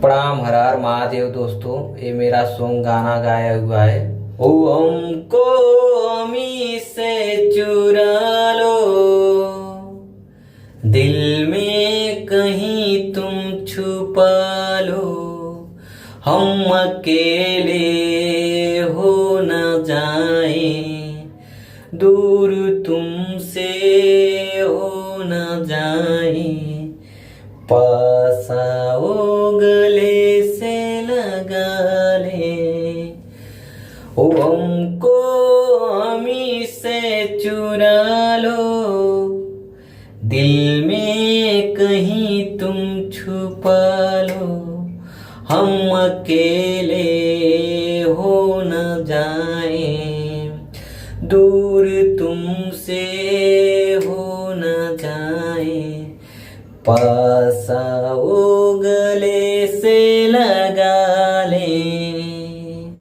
प्रणाम हर हर महादेव दोस्तों। ये मेरा सॉन्ग गाना गाया हुआ है। ओ हमको अमी से चुरा लो, दिल में कहीं तुम छुपा लो, हम अकेले हो न जाए, दूर तुमसे हो न जाए, पास आओ गले से लगा ले। ओ हमको हमी से चुरा लो, दिल में कहीं तुम छुपा लो, हम अकेले हो न जाए, दूर तुमसे हो न जाए, पास आओ गले से